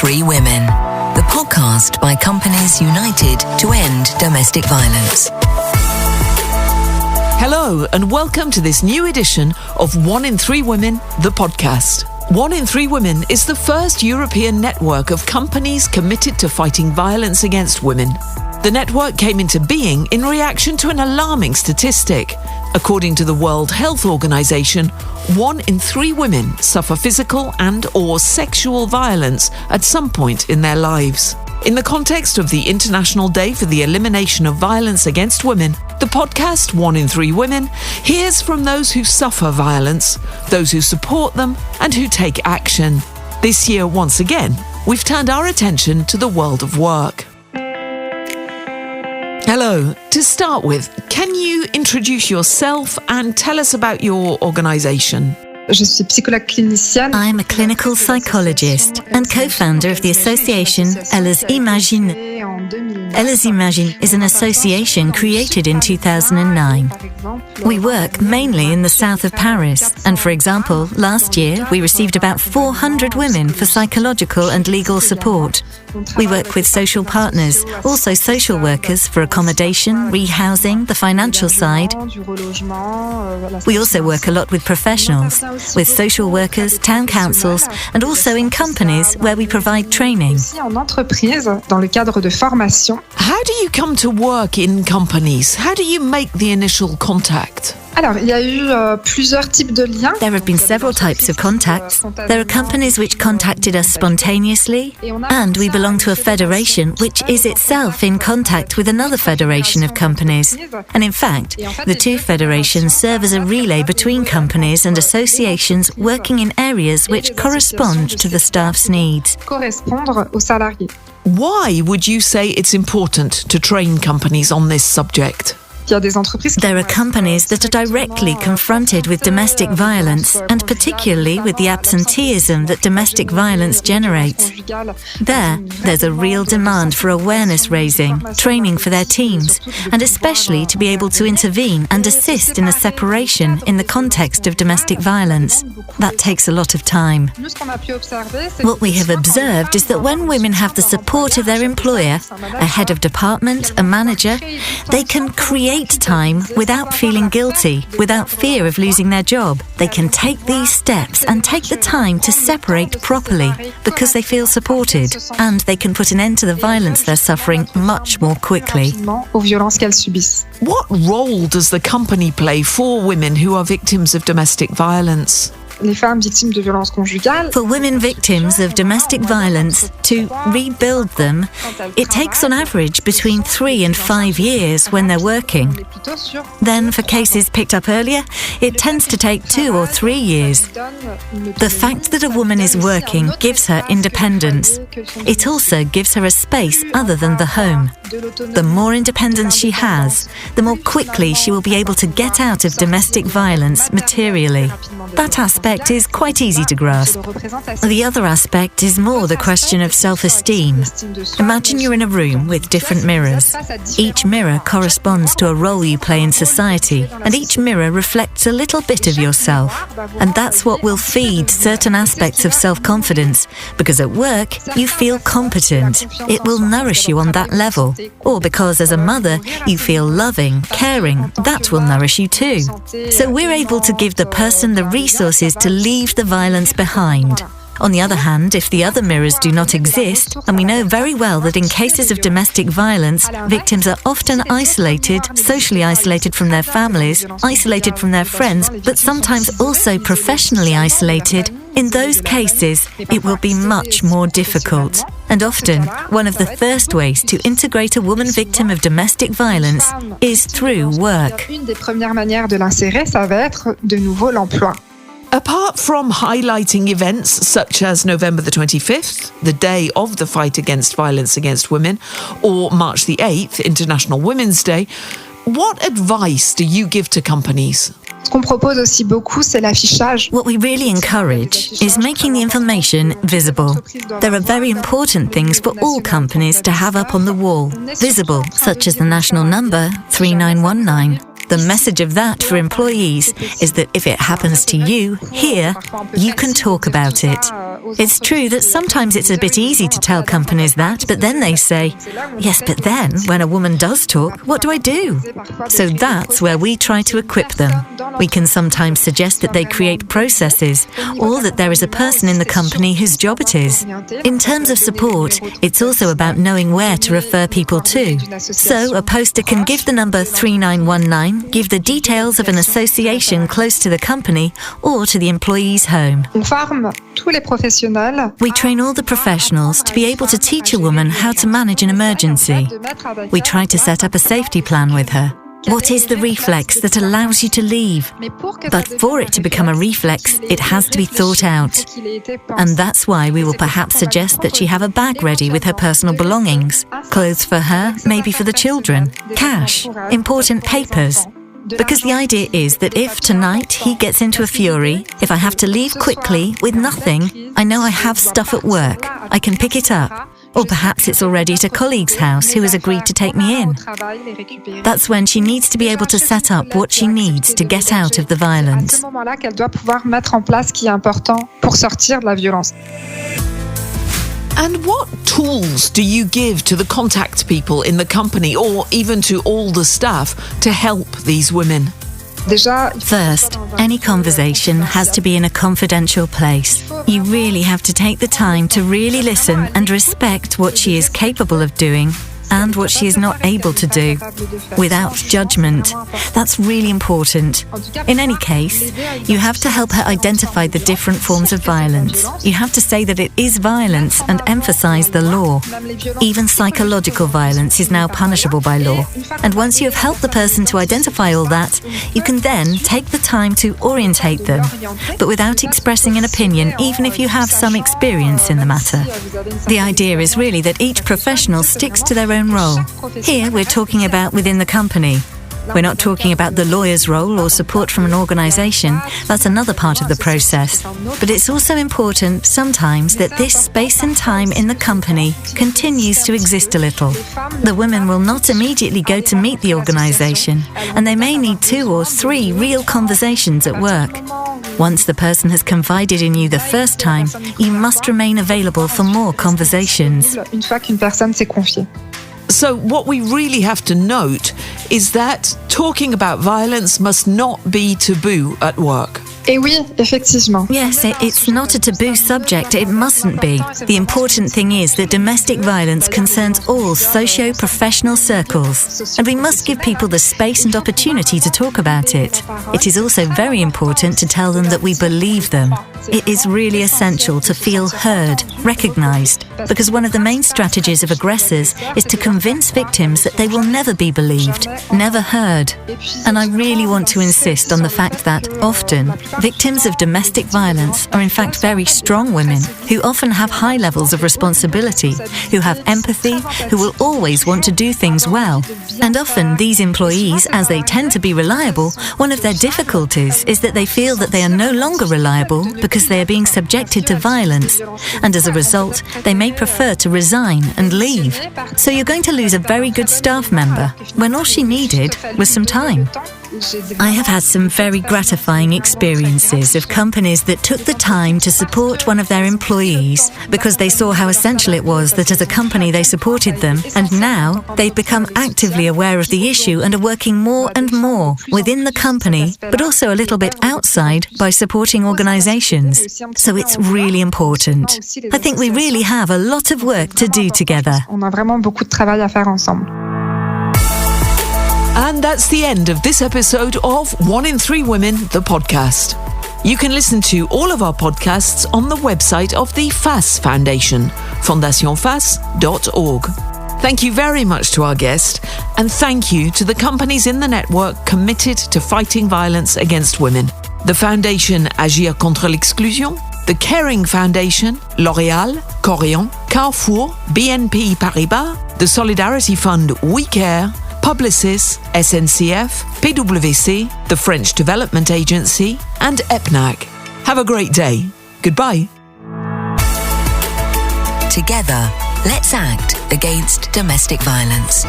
OneInThreeWomen, the podcast by companies united to end domestic violence. Hello and welcome to this new edition of OneInThreeWomen, the podcast. OneInThreeWomen is the first European network of companies committed to fighting violence against women. The network came into being in reaction to an alarming statistic. According to the World Health Organization, 1 in 3 women suffer physical and/or sexual violence at some point in their lives. In the context of the International Day for the Elimination of Violence Against Women, the podcast 1in3Women hears from those who suffer violence, those who support them, and who take action. This year, once again, we've turned our attention to the world of work. Hello. To start with, can you introduce yourself and tell us about your organisation? I'm a clinical psychologist and co-founder of the association Elles Imagine. Elles Imagine is an association created in 2009. We work mainly in the south of Paris, and for example, last year we received about 400 women for psychological and legal support. We work with social partners, also social workers for accommodation, rehousing, the financial side. We also work a lot with professionals, with social workers, town councils, and also in companies where we provide training. How do you come to work in companies? How do you make the initial contact? There have been several types of contacts. There are companies which contacted us spontaneously, and we belong to a federation which is itself in contact with another federation of companies. And in fact, the two federations serve as a relay between companies and associations working in areas which correspond to the staff's needs. Why would you say it's important to train companies on this subject? There are companies that are directly confronted with domestic violence, and particularly with the absenteeism that domestic violence generates. There's a real demand for awareness raising, training for their teams, and especially to be able to intervene and assist in a separation in the context of domestic violence. That takes a lot of time. What we have observed is that when women have the support of their employer, a head of department, a manager, they can create time without feeling guilty, without fear of losing their job. They can take these steps and take the time to separate properly because they feel supported, and they can put an end to the violence they're suffering much more quickly. What role does the company play for women who are victims of domestic violence? For women victims of domestic violence, to rebuild them, it takes on average between 3 and 5 years when they're working. Then for cases picked up earlier, it tends to take 2 or 3 years. The fact that a woman is working gives her independence. It also gives her a space other than the home. The more independence she has, the more quickly she will be able to get out of domestic violence materially. That aspect is quite easy to grasp. The other aspect is more the question of self-esteem. Imagine you're in a room with different mirrors. Each mirror corresponds to a role you play in society, and each mirror reflects a little bit of yourself. And that's what will feed certain aspects of self-confidence, because at work you feel competent. It will nourish you on that level. Or because as a mother you feel loving, caring, that will nourish you too. So we're able to give the person the resources to leave the violence behind. On the other hand, if the other mirrors do not exist, and we know very well that in cases of domestic violence, victims are often isolated, socially isolated from their families, isolated from their friends, but sometimes also professionally isolated, in those cases, it will be much more difficult. And often, one of the first ways to integrate a woman victim of domestic violence is through work. Apart from highlighting events such as November the 25th, the day of the fight against violence against women, or March the 8th, International Women's Day, what advice do you give to companies? What we really encourage is making the information visible. There are very important things for all companies to have up on the wall, visible, such as the national number 3919. The message of that for employees is that if it happens to you here, you can talk about it. It's true that sometimes it's a bit easy to tell companies that, but then they say, yes, but then when a woman does talk, what do I do? So that's where we try to equip them. We can sometimes suggest that they create processes, or that there is a person in the company whose job it is. In terms of support, it's also about knowing where to refer people to. So a poster can give the number 3919, give the details of an association close to the company or to the employee's home. We train all the professionals to be able to teach a woman how to manage an emergency. We try to set up a safety plan with her. What is the reflex that allows you to leave? But for it to become a reflex, it has to be thought out. And that's why we will perhaps suggest that she have a bag ready with her personal belongings, clothes for her, maybe for the children, cash, important papers. Because the idea is that if tonight he gets into a fury, if I have to leave quickly with nothing, I know I have stuff at work. I can pick it up. Or perhaps it's already at a colleague's house who has agreed to take me in. That's when she needs to be able to set up what she needs to get out of the violence. And what tools do you give to the contact people in the company or even to all the staff to help these women? First, any conversation has to be in a confidential place. You really have to take the time to really listen and respect what she is capable of doing and what she is not able to do, without judgment. That's really important. In any case, you have to help her identify the different forms of violence. You have to say that it is violence and emphasize the law. Even psychological violence is now punishable by law. And once you have helped the person to identify all that, you can then take the time to orientate them, but without expressing an opinion, even if you have some experience in the matter. The idea is really that each professional sticks to their own role. Here we're talking about within the company. We're not talking about the lawyer's role or support from an organisation. That's another part of the process. But it's also important sometimes that this space and time in the company continues to exist a little. The women will not immediately go to meet the organisation, and they may need 2 or 3 real conversations at work. Once the person has confided in you the first time, you must remain available for more conversations. So what we really have to note is that talking about violence must not be taboo at work. Yes, it's not a taboo subject. It mustn't be. The important thing is that domestic violence concerns all socio-professional circles, and we must give people the space and opportunity to talk about it. It is also very important to tell them that we believe them. It is really essential to feel heard, recognized, because one of the main strategies of aggressors is to convince victims that they will never be believed, never heard. And I really want to insist on the fact that often victims of domestic violence are in fact very strong women who often have high levels of responsibility, who have empathy, who will always want to do things well. And often these employees, as they tend to be reliable, one of their difficulties is that they feel that they are no longer reliable because they are being subjected to violence, and as a result, they may prefer to resign and leave. So you're going to lose a very good staff member when all she needed was some time. I have had some very gratifying experiences of companies that took the time to support one of their employees because they saw how essential it was that as a company they supported them, and now they've become actively aware of the issue and are working more and more within the company, but also a little bit outside by supporting organisations. So it's really important. I think we really have a lot of work to do together. And that's the end of this episode of One in Three Women, the podcast. You can listen to all of our podcasts on the website of the FACE Foundation, fondationface.org. Thank you very much to our guest, and thank you to the companies in the network committed to fighting violence against women. The Foundation Agir contre l'exclusion, the Caring Foundation, L'Oréal, Corian, Carrefour, BNP Paribas, the Solidarity Fund We Care, Publicis, SNCF, PwC, the French Development Agency, and EPNAC. Have a great day. Goodbye. Together, let's act against domestic violence.